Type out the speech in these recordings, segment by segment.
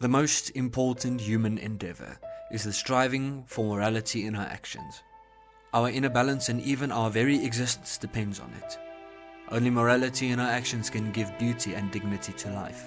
The most important human endeavor is the striving for morality in our actions. Our inner balance and even our very existence depends on it. Only morality in our actions can give beauty and dignity to life.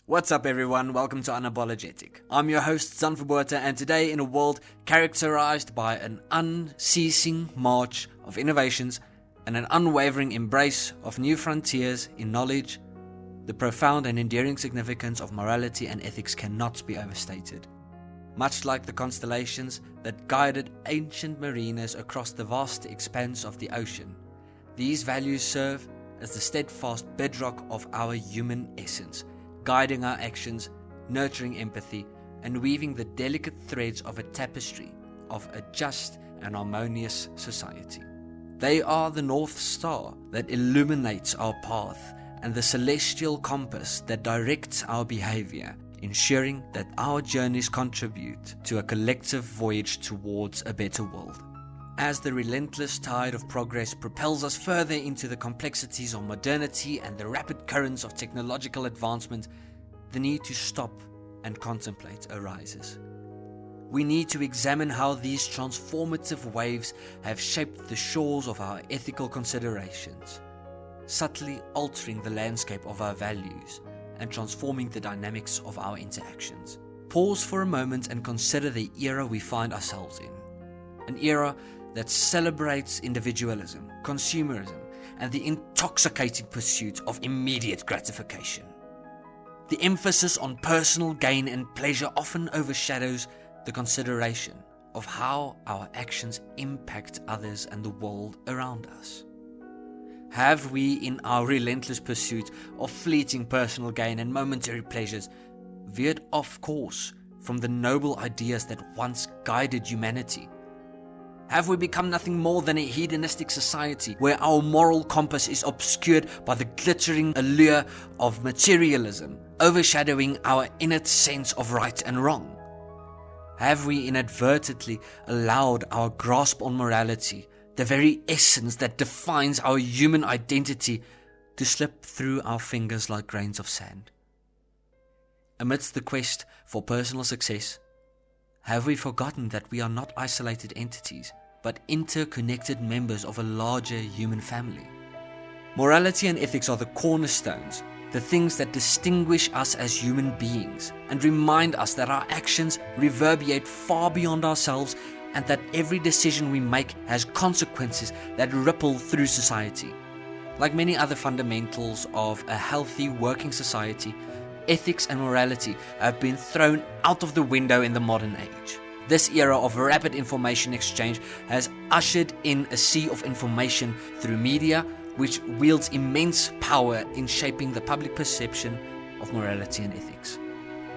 What's up everyone, welcome to Unapologetic. I'm your host Zanfubuata, and today in a world characterized by an unceasing march of innovations and an unwavering embrace of new frontiers in knowledge, the profound and enduring significance of morality and ethics cannot be overstated. Much like the constellations that guided ancient mariners across the vast expanse of the ocean, these values serve as the steadfast bedrock of our human essence, guiding our actions, nurturing empathy, and weaving the delicate threads of a tapestry of a just and harmonious society. They are the North Star that illuminates our path and the celestial compass that directs our behavior, ensuring that our journeys contribute to a collective voyage towards a better world. As the relentless tide of progress propels us further into the complexities of modernity and the rapid currents of technological advancement, the need to stop and contemplate arises. We need to examine how these transformative waves have shaped the shores of our ethical considerations, subtly altering the landscape of our values and transforming the dynamics of our interactions. Pause for a moment and consider the era we find ourselves in. An era that celebrates individualism, consumerism, and the intoxicating pursuit of immediate gratification. The emphasis on personal gain and pleasure often overshadows the consideration of how our actions impact others and the world around us. Have we, in our relentless pursuit of fleeting personal gain and momentary pleasures, veered off course from the noble ideas that once guided humanity? Have we become nothing more than a hedonistic society where our moral compass is obscured by the glittering allure of materialism, overshadowing our innate sense of right and wrong? Have we inadvertently allowed our grasp on morality, the very essence that defines our human identity, to slip through our fingers like grains of sand? Amidst the quest for personal success, have we forgotten that we are not isolated entities, but interconnected members of a larger human family? Morality and ethics are the cornerstones, the things that distinguish us as human beings, and remind us that our actions reverberate far beyond ourselves, and that every decision we make has consequences that ripple through society. Like many other fundamentals of a healthy working society, ethics and morality have been thrown out of the window in the modern age. This era of rapid information exchange has ushered in a sea of information through media, which wields immense power in shaping the public perception of morality and ethics.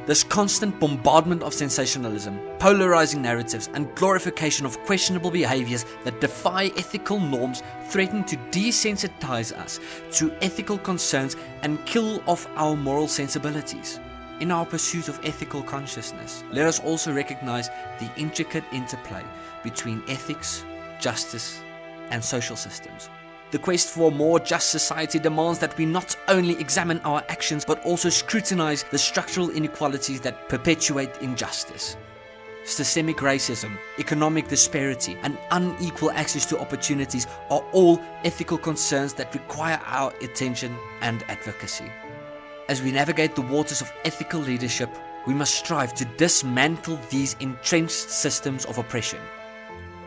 This constant bombardment of sensationalism, polarizing narratives, and glorification of questionable behaviors that defy ethical norms threaten to desensitize us to ethical concerns and kill off our moral sensibilities. In our pursuit of ethical consciousness, let us also recognize the intricate interplay between ethics, justice, and social systems. The quest for a more just society demands that we not only examine our actions, but also scrutinize the structural inequalities that perpetuate injustice. Systemic racism, economic disparity, and unequal access to opportunities are all ethical concerns that require our attention and advocacy. As we navigate the waters of ethical leadership, we must strive to dismantle these entrenched systems of oppression.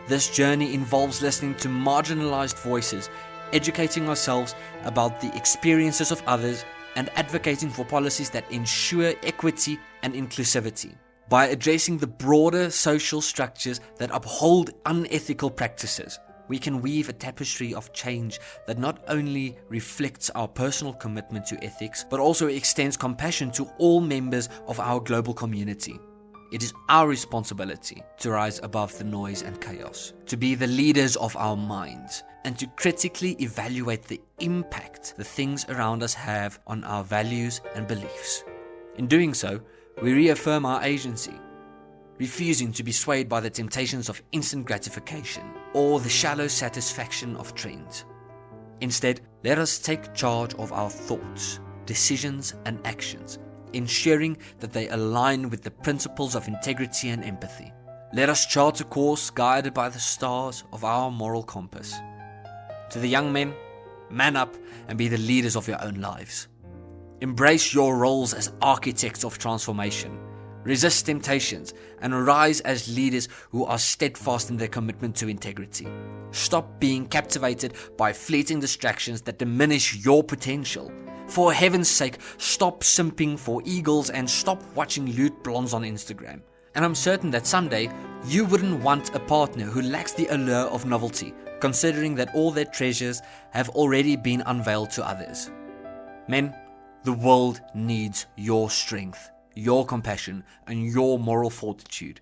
This journey involves listening to marginalized voices, educating ourselves about the experiences of others, and advocating for policies that ensure equity and inclusivity. By addressing the broader social structures that uphold unethical practices, we can weave a tapestry of change that not only reflects our personal commitment to ethics, but also extends compassion to all members of our global community. It is our responsibility to rise above the noise and chaos, to be the leaders of our minds, and to critically evaluate the impact the things around us have on our values and beliefs. In doing so, we reaffirm our agency, refusing to be swayed by the temptations of instant gratification or the shallow satisfaction of trends. Instead, let us take charge of our thoughts, decisions, and actions, ensuring that they align with the principles of integrity and empathy. Let us chart a course guided by the stars of our moral compass. To the young men, man up and be the leaders of your own lives. Embrace your roles as architects of transformation. Resist temptations and rise as leaders who are steadfast in their commitment to integrity. Stop being captivated by fleeting distractions that diminish your potential. For heaven's sake, stop simping for eagles and stop watching lewd blondes on Instagram. And I'm certain that someday you wouldn't want a partner who lacks the allure of novelty, considering that all their treasures have already been unveiled to others. Men, the world needs your strength, your compassion, and your moral fortitude.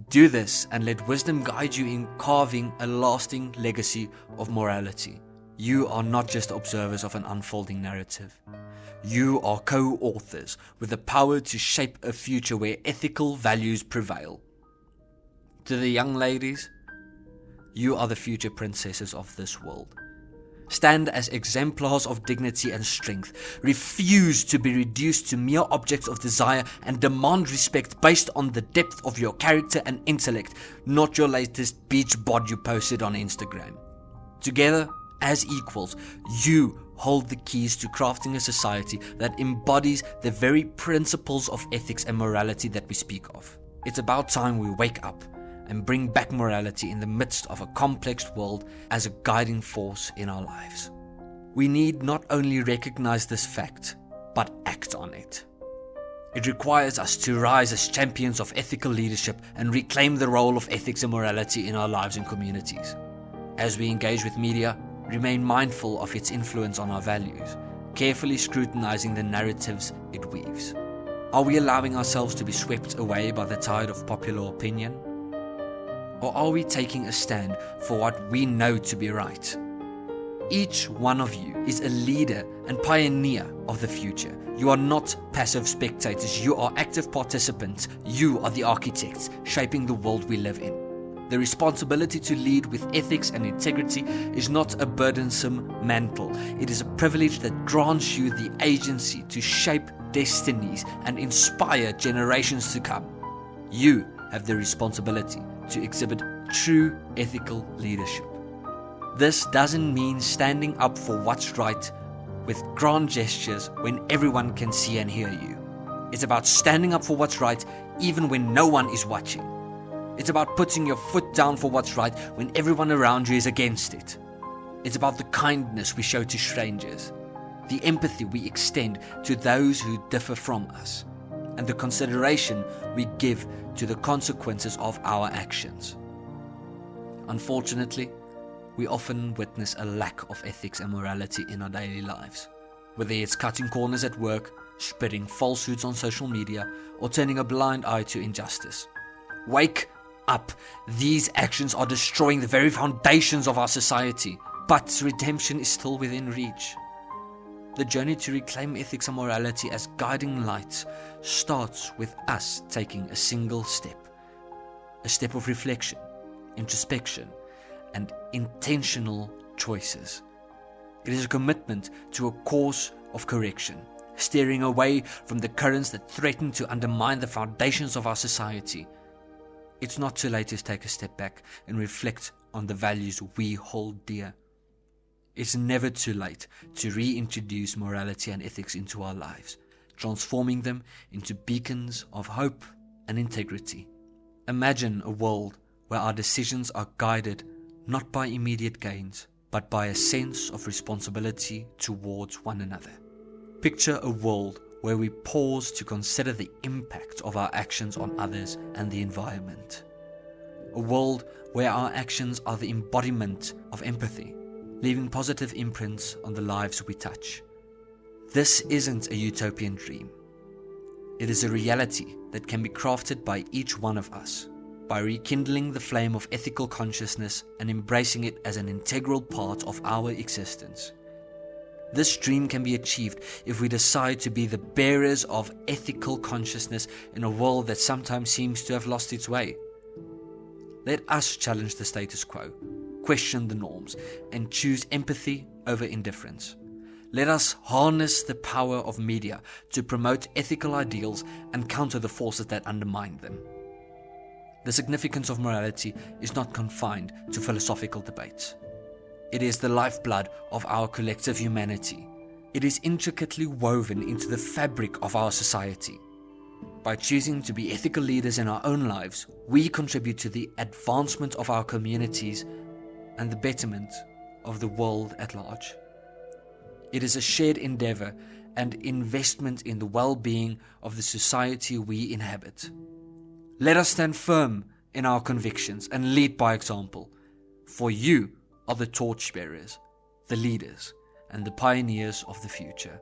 Do this and let wisdom guide you in carving a lasting legacy of morality. You are not just observers of an unfolding narrative. You are co-authors with the power to shape a future where ethical values prevail. To the young ladies, you are the future princesses of this world. Stand as exemplars of dignity and strength. Refuse to be reduced to mere objects of desire and demand respect based on the depth of your character and intellect, not your latest beach bod you posted on Instagram. Together, as equals, you hold the keys to crafting a society that embodies the very principles of ethics and morality that we speak of. It's about time we wake up and bring back morality in the midst of a complex world as a guiding force in our lives. We need not only recognize this fact, but act on it. It requires us to rise as champions of ethical leadership and reclaim the role of ethics and morality in our lives and communities. As we engage with media, remain mindful of its influence on our values, carefully scrutinizing the narratives it weaves. Are we allowing ourselves to be swept away by the tide of popular opinion? Or are we taking a stand for what we know to be right? Each one of you is a leader and pioneer of the future. You are not passive spectators, you are active participants. You are the architects shaping the world we live in. The responsibility to lead with ethics and integrity is not a burdensome mantle. It is a privilege that grants you the agency to shape destinies and inspire generations to come. You have the responsibility to exhibit true ethical leadership. This doesn't mean standing up for what's right with grand gestures when everyone can see and hear you. It's about standing up for what's right even when no one is watching. It's about putting your foot down for what's right when everyone around you is against it. It's about the kindness we show to strangers, the empathy we extend to those who differ from us, and the consideration we give to the consequences of our actions. Unfortunately, we often witness a lack of ethics and morality in our daily lives, whether it's cutting corners at work, spreading falsehoods on social media, or turning a blind eye to injustice. Wake up. These actions are destroying the very foundations of our society, but redemption is still within reach. The journey to reclaim ethics and morality as guiding lights starts with us taking a single step. A step of reflection, introspection, and intentional choices. It is a commitment to a course of correction, steering away from the currents that threaten to undermine the foundations of our society. It's not too late to take a step back and reflect on the values we hold dear. It's never too late to reintroduce morality and ethics into our lives, transforming them into beacons of hope and integrity. Imagine a world where our decisions are guided not by immediate gains, but by a sense of responsibility towards one another. Picture a world where we pause to consider the impact of our actions on others and the environment. A world where our actions are the embodiment of empathy, leaving positive imprints on the lives we touch. This isn't a utopian dream. It is a reality that can be crafted by each one of us, by rekindling the flame of ethical consciousness and embracing it as an integral part of our existence. This dream can be achieved if we decide to be the bearers of ethical consciousness in a world that sometimes seems to have lost its way. Let us challenge the status quo, question the norms, and choose empathy over indifference. Let us harness the power of media to promote ethical ideals and counter the forces that undermine them. The significance of morality is not confined to philosophical debates. It is the lifeblood of our collective humanity. It is intricately woven into the fabric of our society. By choosing to be ethical leaders in our own lives, we contribute to the advancement of our communities and the betterment of the world at large. It is a shared endeavor and investment in the well-being of the society we inhabit. Let us stand firm in our convictions and lead by example, for you are the torchbearers, the leaders, and the pioneers of the future.